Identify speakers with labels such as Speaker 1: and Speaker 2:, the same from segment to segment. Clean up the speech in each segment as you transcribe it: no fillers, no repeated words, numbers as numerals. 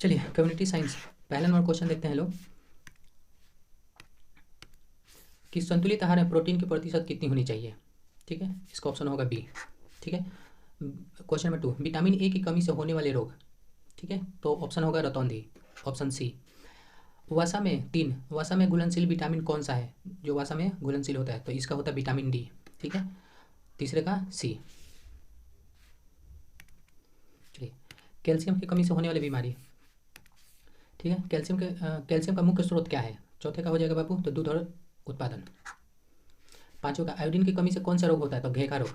Speaker 1: चलिए community science पहला number question देखते हैं लोग कि संतुलित आहार में प्रोटीन की प्रतिशत कितनी होनी चाहिए। ठीक है, इसका ऑप्शन होगा बी। ठीक है, क्वेश्चन नंबर 2, विटामिन ए की कमी से होने वाले रोग। ठीक है, तो ऑप्शन होगा रतौंधी, ऑप्शन सी। वसा में 3, वसा में घुलनशील विटामिन कौन सा है जो वसा में घुलनशील होता है, तो इसका होता है विटामिन डी। ठीक है, तीसरे का सी। चलिए, कैल्शियम की कमी से होने वाली बीमारी। ठीक है, कैल्शियम का मुख्य स्रोत क्या है। चौथे का हो जाएगा बाबू तो दूध और उत्पादन। पांचों का आयोडीन की कमी से कौन सा रोग होता है, तो घें का रोग।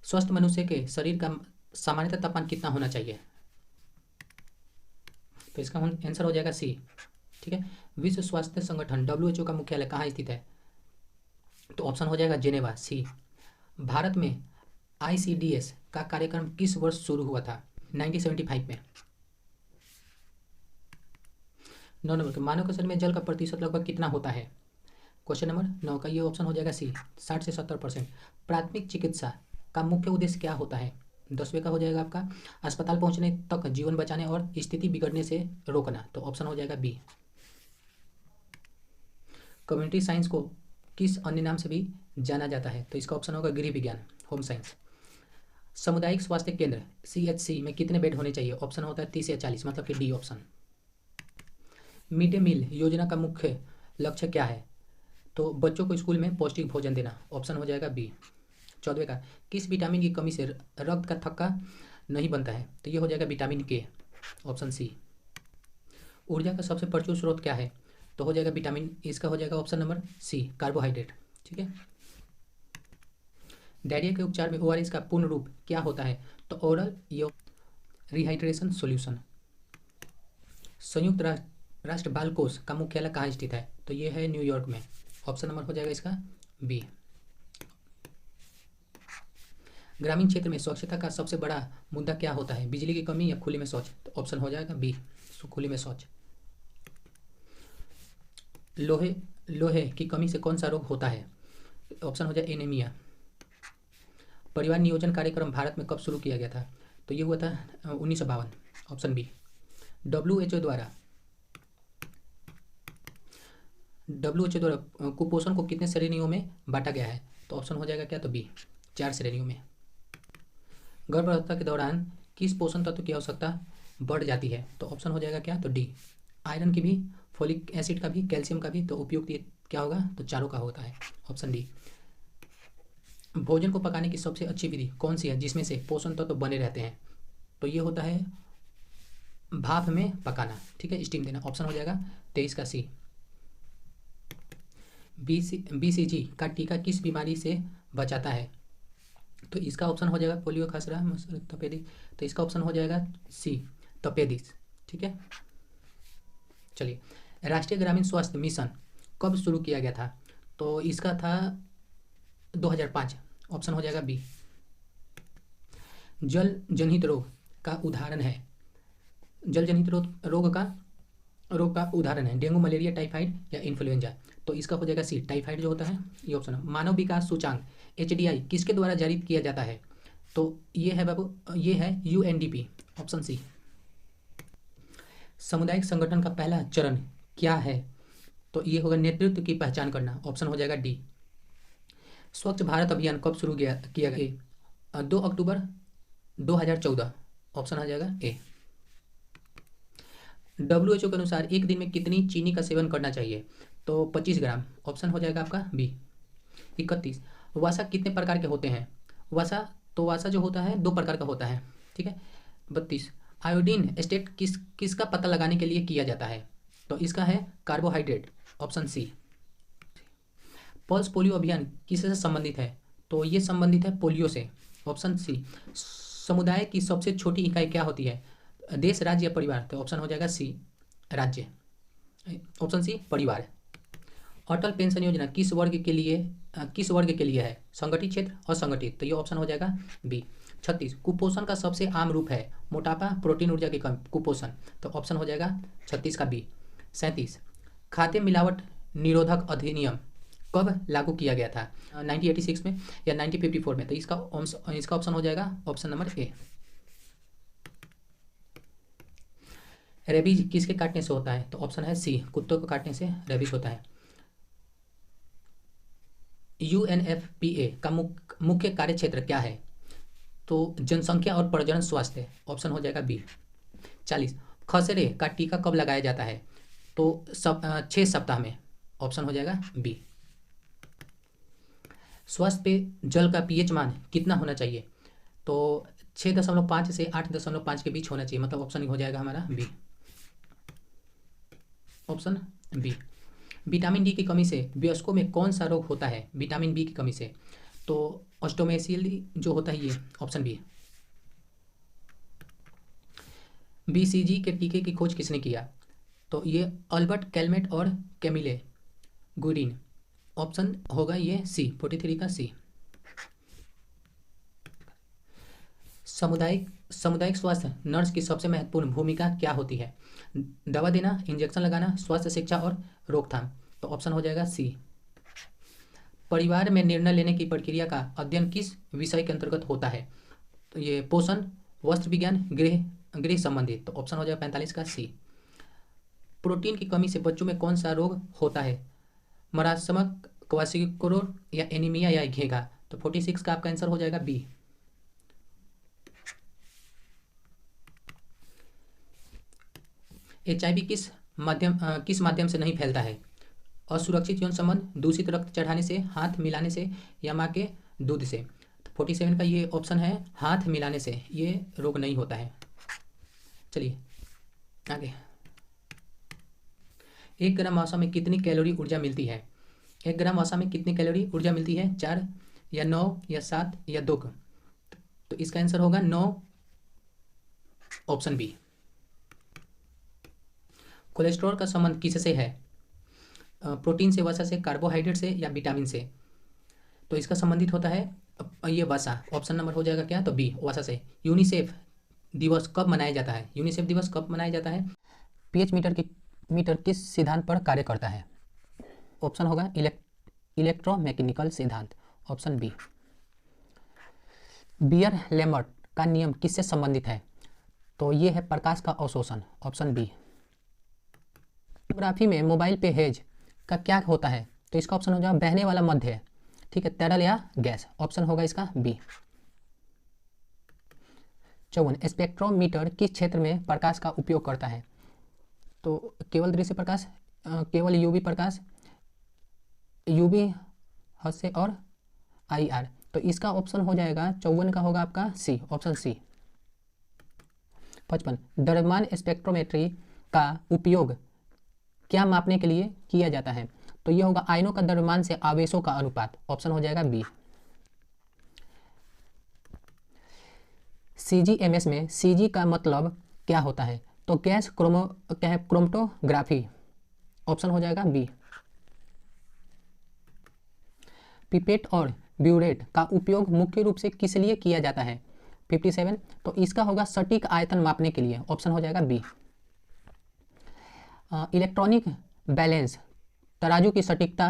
Speaker 1: स्वस्थ मनुष्य के शरीर का सामान्यतः तापमान कितना होना चाहिए, तो इसका आंसर हो जाएगा सी। ठीक है, विश्व स्वास्थ्य संगठन WHO का मुख्यालय कहाँ स्थित है, तो ऑप्शन हो जाएगा जेनेवा, सी। भारत में ICDS का कार्यक्रम किस वर्ष शुरू हुआ था, 1975 में। 9 नंबर के मानव के शरीर में जल का प्रतिशत लगभग कितना होता है, क्वेश्चन नंबर 9 का ये ऑप्शन हो जाएगा सी, 60 से 70%। प्राथमिक चिकित्सा का मुख्य उद्देश्य क्या होता है, 10वें का हो जाएगा आपका अस्पताल पहुंचने तक जीवन बचाने और स्थिति बिगड़ने से रोकना, तो ऑप्शन हो जाएगा बी। कम्युनिटी साइंस को किस अन्य नाम से भी जाना जाता है, तो इसका ऑप्शन होगा गृह विज्ञान, होम साइंस। सामुदायिक स्वास्थ्य केंद्र CHC में कितने बेड होने चाहिए, ऑप्शन होता है 30 या 40, मतलब कि D option. Mid day meal योजना का मुख्य लक्ष्य क्या है, तो बच्चों को स्कूल में पौष्टिक भोजन देना, ऑप्शन हो जाएगा बी। 14वें का किस विटामिन की कमी से रक्त का थक्का नहीं बनता है, तो ये हो जाएगा विटामिन के, ऑप्शन सी। ऊर्जा का सबसे प्रचुर स्रोत क्या है, तो हो जाएगा विटामिन, इसका हो जाएगा ऑप्शन नंबर सी, कार्बोहाइड्रेट। ठीक है, डायरिया के उपचार में ORS का पूर्ण रूप क्या होता है, तो ओरल रिहाइड्रेशन सॉल्यूशन। संयुक्त राष्ट्र बाल कोष का मुख्यालय कहाँ स्थित है, तो ये है न्यूयॉर्क में, ऑप्शन नंबर हो जाएगा इसका बी। ग्रामीण क्षेत्र में स्वच्छता का सबसे बड़ा मुद्दा क्या होता है, बिजली की कमी या खुले में शौच, तो ऑप्शन हो जाएगा बी, खुले में शौच। लोहे की कमी से कौन सा रोग होता है, ऑप्शन हो जाए एनीमिया। परिवार नियोजन कार्यक्रम भारत में कब शुरू किया गया था, तो ये हुआ था 1952, ऑप्शन बी। WHO द्वारा कुपोषण को कितने श्रेणियों में बांटा गया है, तो ऑप्शन हो जाएगा क्या, तो बी, 4 श्रेणियों में। गर्भावस्था के दौरान किस पोषण तत्व की आवश्यकता बढ़ जाती है, तो ऑप्शन हो जाएगा क्या, तो डी, आयरन की भी, फोलिक एसिड का भी, कैल्शियम का भी, तो उपयुक्त ये क्या होगा, तो चारों का होता है, ऑप्शन डी। भोजन को पकाने की सबसे अच्छी विधि कौन सी है जिसमें से पोषण तत्व बने रहते हैं, तो ये होता है भाप में पकाना। ठीक है, स्टीम देना, ऑप्शन हो जाएगा 23 का सी। BCG का टीका किस बीमारी से बचाता है, तो इसका ऑप्शन हो जाएगा पोलियो, खसरा, तपेदिक, तो इसका ऑप्शन हो जाएगा सी, तपेदिक। ठीक है, चलिए, राष्ट्रीय ग्रामीण स्वास्थ्य मिशन कब शुरू किया गया था, तो इसका था 2005, ऑप्शन हो जाएगा बी। जल जनित रोग का उदाहरण है, जल जनित रोग का उदाहरण है डेंगू, मलेरिया, टाइफाइड या इन्फ्लुएंजा, तो इसका हो जाएगा सी, टाइफाइड जो होता है, ये ऑप्शन है। मानव विकास सूचांक HDI किसके द्वारा जारी किया जाता है, तो ये है बाबू, ये है UNDP, ऑप्शन सी। सामुदायिक संगठन का पहला चरण क्या है, तो ये होगा नेतृत्व की पहचान करना, ऑप्शन हो जाएगा डी। स्वच्छ भारत अभियान कब शुरू किया गया, 2 अक्टूबर 2014, ऑप्शन आ जाएगा ए। WHO के अनुसार एक दिन में कितनी चीनी का सेवन करना चाहिए, तो 25 ग्राम, ऑप्शन हो जाएगा आपका बी। 31, वसा कितने प्रकार के होते हैं, वसा जो होता है 2 प्रकार का होता है। ठीक है, 32, आयोडीन स्टेट किसका पता लगाने के लिए किया जाता है, तो इसका है carbohydrate, option C. Pulse polio अभियान किससे संबंधित है, तो ये संबंधित है पोलियो से, ऑप्शन सी। समुदाय की सबसे छोटी इकाई क्या होती है, देश, राज्य या परिवार, तो ऑप्शन हो जाएगा सी, राज्य, ऑप्शन सी, परिवार। अटल पेंशन योजना किस वर्ग के लिए है, संगठित क्षेत्र, असंगठित, तो ये ऑप्शन हो जाएगा बी। 36, कुपोषण का सबसे आम रूप है मोटापा, प्रोटीन, ऊर्जा की कमी, कुपोषण, तो ऑप्शन हो जाएगा 36 का बी। 37, खाद्य मिलावट निरोधक अधिनियम कब लागू किया गया था, 1986 में या 1954 में, तो इसका ऑप्शन हो जाएगा ऑप्शन नंबर ए। रेबीज किसके काटने से होता है? तो ऑप्शन है सी, कुत्तों को काटने से रेबीज होता है। UNFPA का मुख्य कार्य क्षेत्र क्या है? तो जनसंख्या और प्रजनन स्वास्थ्य, ऑप्शन हो जाएगा बी। 40, खसरे का टीका कब लगाया जाता है? तो 6 सप्ताह में, ऑप्शन हो जाएगा बी। स्वास्थ्य पे जल का पीएच मान कितना होना चाहिए? तो 6.5 से 8.5 के बीच होना चाहिए, मतलब ऑप्शन हो जाएगा हमारा B, option B. Vitamin D की कमी से वयस्कों में कौन सा रोग होता है? विटामिन बी की कमी से, तो ऑस्टोमेसिल जो होता है ये, ऑप्शन बी। BCG के टीके की खोज किसने किया? तो ये अल्बर्ट कैलमेट और कैमिले गुरिन, ऑप्शन होगा ये सी, 43 का सी। सामुदायिक स्वास्थ्य नर्स की सबसे महत्वपूर्ण भूमिका क्या होती है? दवा देना, इंजेक्शन लगाना, स्वास्थ्य शिक्षा और रोकथाम, तो ऑप्शन हो जाएगा सी। परिवार में निर्णय लेने की प्रक्रिया का अध्ययन किस विषय के अंतर्गत होता है? तो ये पोषण, वस्त्र विज्ञान, गृह संबंधित, तो ऑप्शन हो जाएगा 45 का सी। प्रोटीन की कमी से बच्चों में कौन सा रोग होता है? मरासमक, क्वासिकोरोर या एनीमिया या घेगा, तो 46 का आपका आंसर हो जाएगा बी। HIV किस माध्यम से नहीं फैलता है? असुरक्षित यौन संबंध, दूषित रक्त चढ़ाने से, हाथ मिलाने से या माँ के दूध से, तो 47 का ये ऑप्शन है, हाथ मिलाने से ये रोग नहीं होता है। चलिए आगे। 1 ग्राम वसा में कितनी कैलोरी ऊर्जा मिलती है? 1 ग्राम वसा में कितनी कैलोरी ऊर्जा मिलती है? 4 या 9 या 7 या 2? तो इसका आंसर होगा 9, ऑप्शन बी। कोलेस्ट्रॉल का संबंध किससे है? प्रोटीन से, वसा से, कार्बोहाइड्रेट से या विटामिन से? तो इसका संबंधित होता है ये वसा, ऑप्शन नंबर हो जाएगा क्या? तो बी, वसा से। यूनिसेफ दिवस कब मनाया जाता है? यूनिसेफ दिवस कब मनाया जाता है? पीएच मीटर किस सिद्धांत पर कार्य करता है? ऑप्शन होगा इलेक्ट्रोमैकेनिकल सिद्धांत, ऑप्शन बी। बियर लैम्बर्ट का नियम किससे संबंधित है? तो ये है प्रकाश का अवशोषण, ऑप्शन बी। फोटोग्राफी में मोबाइल पे हेज का क्या होता है? तो इसका ऑप्शन हो जाएगा बहने वाला मध्य, ठीक है, तरल या गैस, ऑप्शन होगा इसका बी। 54, स्पेक्ट्रोमीटर किस क्षेत्र में प्रकाश का उपयोग करता है? तो केवल दृश्य प्रकाश, केवल यूवी प्रकाश, यूवी हद और IR, तो इसका ऑप्शन हो जाएगा 54 का होगा आपका सी, ऑप्शन सी। 55, द्रव्यमान स्पेक्ट्रोमेट्री का उपयोग क्या मापने के लिए किया जाता है? तो यह होगा आयनों का द्रव्यमान से आवेशों का अनुपात, ऑप्शन हो जाएगा बी। CGMS में CG का मतलब क्या होता है? तो गैस क्रोमेटोग्राफी, ऑप्शन हो जाएगा बी। पिपेट और ब्यूरेट का उपयोग मुख्य रूप से किस लिए किया जाता है? 57, तो इसका होगा सटीक आयतन मापने के लिए, ऑप्शन हो जाएगा बी। इलेक्ट्रॉनिक बैलेंस तराजू की सटीकता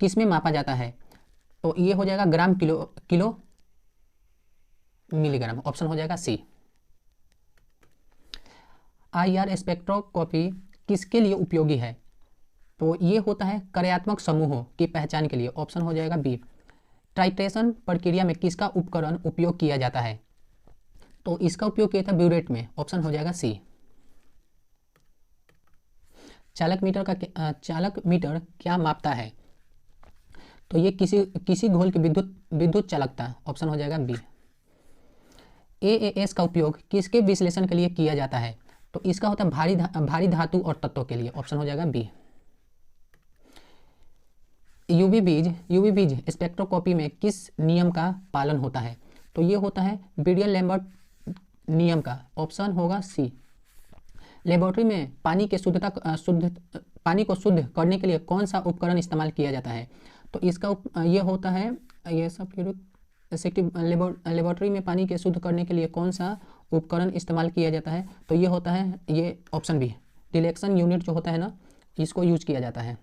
Speaker 1: किस में मापा जाता है? तो ये हो जाएगा ग्राम, किलो मिलीग्राम, ऑप्शन हो जाएगा सी। IR स्पेक्ट्रोस्कोपी किसके लिए उपयोगी है? तो ये होता है कार्यात्मक समूहों की पहचान के लिए, ऑप्शन हो जाएगा बी। टाइट्रेशन प्रक्रिया में किसका उपकरण उपयोग किया जाता है? तो इसका उपयोग किया था ब्यूरेट में, ऑप्शन हो जाएगा सी। चालक मीटर क्या मापता है? तो ये किसी घोल की विद्युत चालकता, ऑप्शन हो जाएगा बी। AAS का उपयोग किसके विश्लेषण के लिए किया जाता है? तो इसका होता है भारी धातु और तत्वों के लिए, ऑप्शन हो जाएगा बी। यूवी बीज स्पेक्ट्रोस्कोपी में किस नियम का पालन होता है? तो ये होता है बीरियल लैम्बर्ट नियम का, ऑप्शन होगा सी। लेबोरेटरी में पानी को शुद्ध करने के लिए कौन सा उपकरण इस्तेमाल किया जाता है? तो इसका ये होता है, ये सब लेबोरेटरी में पानी के शुद्ध करने के लिए कौन सा उपकरण इस्तेमाल किया जाता है? तो ये होता है ये ऑप्शन बी, डिलेक्शन यूनिट जो होता है ना, इसको यूज किया जाता है।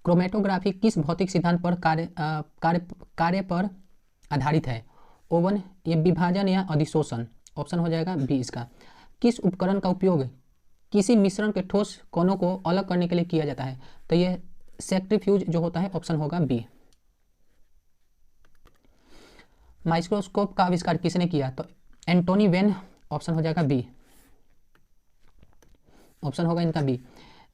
Speaker 1: क्रोमेटोग्राफी किस भौतिक सिद्धांत पर कार्य पर आधारित है? ओवन, ये विभाजन या अधिशोषण, ऑप्शन हो जाएगा बी इसका। किस उपकरण का उपयोग किसी मिश्रण के ठोस कणों को अलग करने के लिए किया जाता है? तो ये सेंट्रीफ्यूज जो होता है, ऑप्शन होगा बी। माइक्रोस्कोप का आविष्कार किसने किया? तो एंटोनी वेन, ऑप्शन हो जाएगा बी, ऑप्शन होगा इनका बी।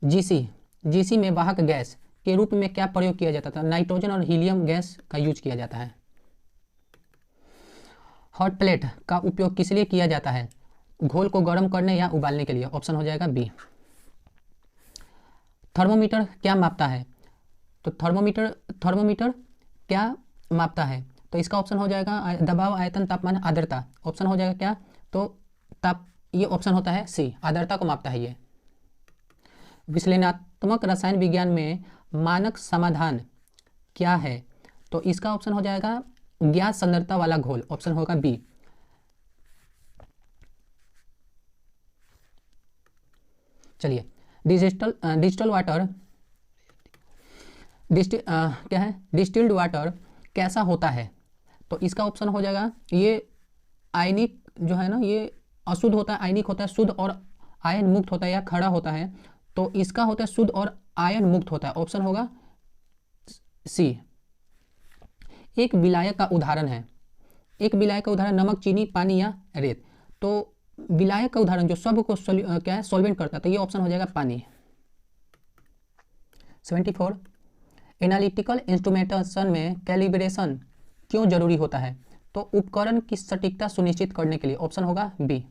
Speaker 1: जीसी में वाहक गैस के रूप में क्या प्रयोग किया जाता था? नाइट्रोजन और हीलियम गैस का यूज किया जाता है। हॉट प्लेट का उपयोग किस लिए किया जाता है? घोल को गर्म करने या उबालने के लिए, ऑप्शन हो जाएगा बी। थर्मोमीटर क्या मापता है? तो थर्मोमीटर क्या मापता है? तो इसका ऑप्शन हो जाएगा दबाव, आयतन, तापमान, आर्द्रता। ऑप्शन हो जाएगा क्या? तो ये ऑप्शन होता है सी, आर्द्रता को मापता है ये। विश्लेषणात्मक रसायन विज्ञान में मानक समाधान क्या है? तो इसका ऑप्शन हो जाएगा ज्ञात सांद्रता वाला घोल, ऑप्शन होगा बी। चलिए, डिजिटल वाटर क्या है? डिस्टिल्ड वाटर कैसा होता है? तो इसका ऑप्शन हो जाएगा ये आयनिक जो है ना, ये अशुद्ध होता है, आयनिक होता है, शुद्ध और आयन मुक्त होता है या खड़ा होता है। तो इसका होता है शुद्ध और आयन मुक्त होता है, ऑप्शन होगा सी। एक विलायक का उदाहरण है, एक विलायक का उदाहरण नमक, चीनी, पानी या रेत। तो विलायक का उदाहरण जो सब को क्या है, सॉल्वेंट करता है, तो ये ऑप्शन हो जाएगा पानी। 74, एनालिटिकल इंस्ट्रूमेंटेशन में कैलिब्रेशन क्यों जरूरी होता है? तो उपकरण की सटीकता सुनिश्चित करने के लिए, ऑप्शन होगा बी।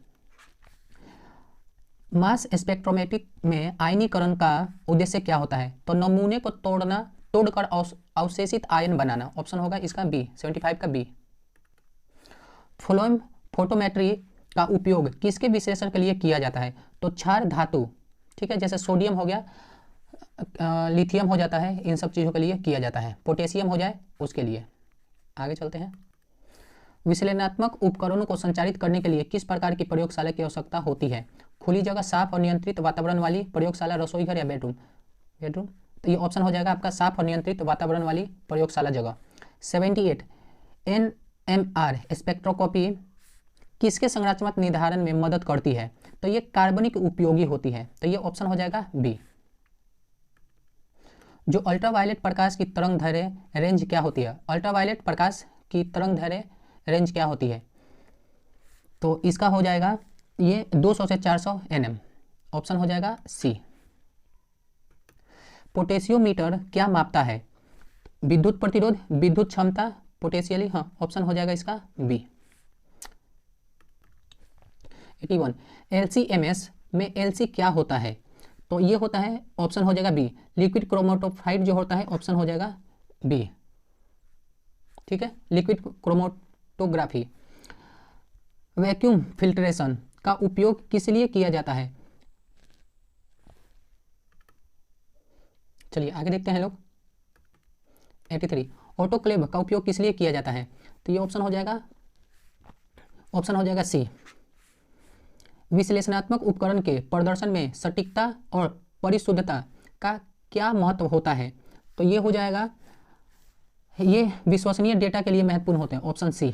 Speaker 1: मास स्पेक्ट्रोमेट्रिक में आयनीकरण का उद्देश्य क्या होता है? तो नमूने को तोड़कर अवशेषित आयन बनाना, ऑप्शन होगा इसका बी, 75 का बी। फ्लोएम फोटोमेट्री का उपयोग किसके विश्लेषण के लिए किया जाता है? तो क्षार धातु, ठीक है, जैसे सोडियम हो गया, लिथियम हो जाता है, इन सब चीज़ों के लिए किया जाता है। पोटेशियम हो जाए उसके लिए। आगे चलते हैं। विश्लेषणात्मक उपकरणों को संचालित करने के लिए किस प्रकार की प्रयोगशाला की आवश्यकता होती है? खुली जगह, साफ और नियंत्रित वातावरण वाली प्रयोगशाला, रसोई घर या बेडरूम? तो ये ऑप्शन हो जाएगा आपका साफ और नियंत्रित वातावरण वाली प्रयोगशाला जगह। 78, NMR स्पेक्ट्रोस्कोपी किसके संरचनात्मक निर्धारण में मदद करती है? तो ये कार्बनिक उपयोगी होती है, तो ये ऑप्शन हो जाएगा बी। जो अल्ट्रावायलेट प्रकाश की तरंग दैर्घ्य रेंज क्या होती है? अल्ट्रावायलेट प्रकाश की तरंग दैर्घ्य रेंज क्या होती है? तो इसका हो जाएगा ये 200 से 400 nm, ऑप्शन हो जाएगा सी। पोटेशियोमीटर क्या मापता है? विद्युत प्रतिरोध, विद्युत क्षमता, पोटेंशियली, हाँ, ऑप्शन हो जाएगा इसका बी। 81, LC-MS में LC क्या होता है? तो ये होता है, ऑप्शन हो जाएगा बी, लिक्विड क्रोमेटोफाइट जो होता है, ऑप्शन हो जाएगा बी, ठीक है, लिक्विड क्रोमेटोग्राफी। वैक्यूम फिल्ट्रेशन का उपयोग किस लिए किया जाता है? चलिए आगे देखते हैं लोग। 83, ऑटोक्लेव का उपयोग किस लिए किया जाता है? तो ये ऑप्शन हो जाएगा सी। विश्लेषणात्मक उपकरण के प्रदर्शन में सटीकता और परिशुद्धता का क्या महत्व होता है? तो ये हो जाएगा, ये विश्वसनीय डेटा के लिए महत्वपूर्ण होते हैं, ऑप्शन सी।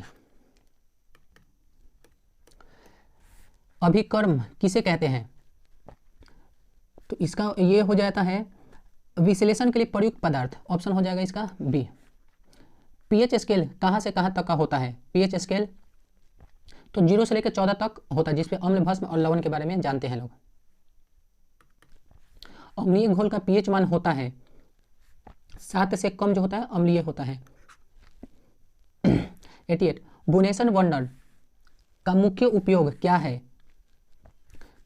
Speaker 1: अभिकर्म किसे कहते हैं? तो इसका ये हो जाता है विश्लेषण के लिए प्रयुक्त पदार्थ, ऑप्शन हो जाएगा इसका बी। पीएच स्केल कहाँ से कहाँ तक का होता है? पीएच स्केल तो 0 से लेकर 14 तक होता है, जिसपे अम्ल, भस्म और लवण के बारे में जानते हैं लोग। अम्लीय घोल का पीएच मान होता है 7 से कम जो होता है अम्लीय होता है। 88, बुनेशन वंडर का मुख्य उपयोग क्या है?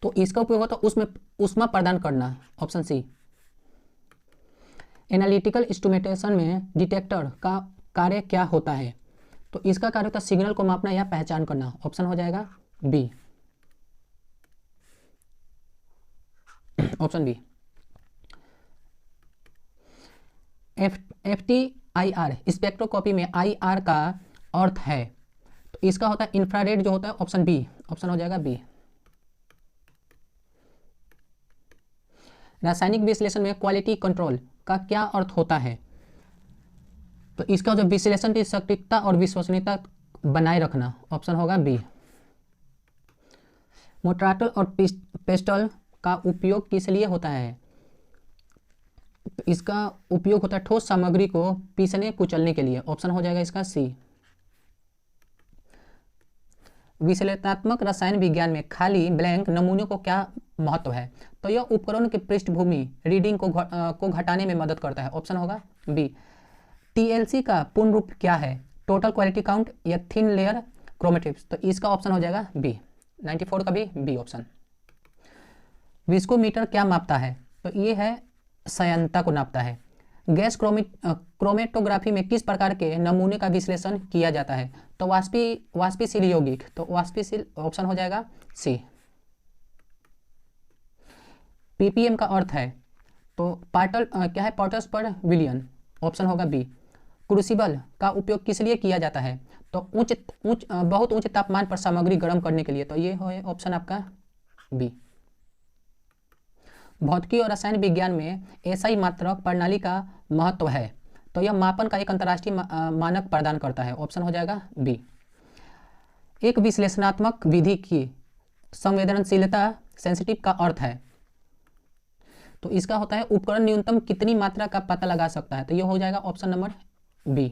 Speaker 1: तो इसका उपयोग होता है उसमें ऊष्मा प्रदान करना, ऑप्शन सी। एनालिटिकल इंस्ट्रूमेंटेशन में डिटेक्टर का कार्य क्या होता है? तो इसका कार्य होता है सिग्नल को मापना या पहचान करना, ऑप्शन हो जाएगा B, option B. FTIR spectroscopy में IR का अर्थ है, तो इसका होता है इंफ्रारेड जो होता है, ऑप्शन बी, ऑप्शन हो जाएगा बी। रासायनिक विश्लेषण में क्वालिटी कंट्रोल का क्या अर्थ होता है? तो इसका जो विश्लेषण की सटीकता और विश्वसनीयता बनाए रखना, ऑप्शन होगा बी। मोर्टार और पेस्टल का उपयोग किस लिए होता है? इसका उपयोग होता है ठोस सामग्री को पीसने कुचलने के लिए। ऑप्शन हो जाएगा इसका सी। विश्लेषणात्मक रसायन विज्ञान में खाली ब्लैंक नमूनों को क्या महत्व है? तो यह उपकरण की पृष्ठभूमि रीडिंग को घटाने में मदद करता है। ऑप्शन होगा बी। टीएलसी का पूर्ण रूप क्या है? टोटल क्वालिटी काउंट या थिन लेयर क्रोमेटिक्स? तो इसका ऑप्शन हो जाएगा बी। 94 का भी बी ऑप्शन। विस्कोमीटर क्या मापता है? तो ये है सयंता को नापता है। गैस क्रोमेटोग्राफी में किस प्रकार के नमूने का विश्लेषण किया जाता है? तो वाष्पशील यौगिक। तो वाष्पशील ऑप्शन हो जाएगा सी। पीपीएम का अर्थ है? तो पार्टल क्या है? पार्टस पर विलियन। ऑप्शन होगा बी। क्रूसिबल का उपयोग किस लिए किया जाता है? तो बहुत ऊंचे तापमान पर सामग्री गर्म करने के लिए। तो ये है ऑप्शन आपका बी। भौतिकी और रसायन विज्ञान में एसआई मात्रक प्रणाली का महत्व है? तो यह मापन का एक अंतर्राष्ट्रीय मानक प्रदान करता है। ऑप्शन हो जाएगा बी। एक विश्लेषणात्मक विधि की संवेदनशीलता सेंसिटिव का अर्थ है? तो इसका होता है उपकरण न्यूनतम कितनी मात्रा का पता लगा सकता है? तो यह हो जाएगा ऑप्शन नंबर बी।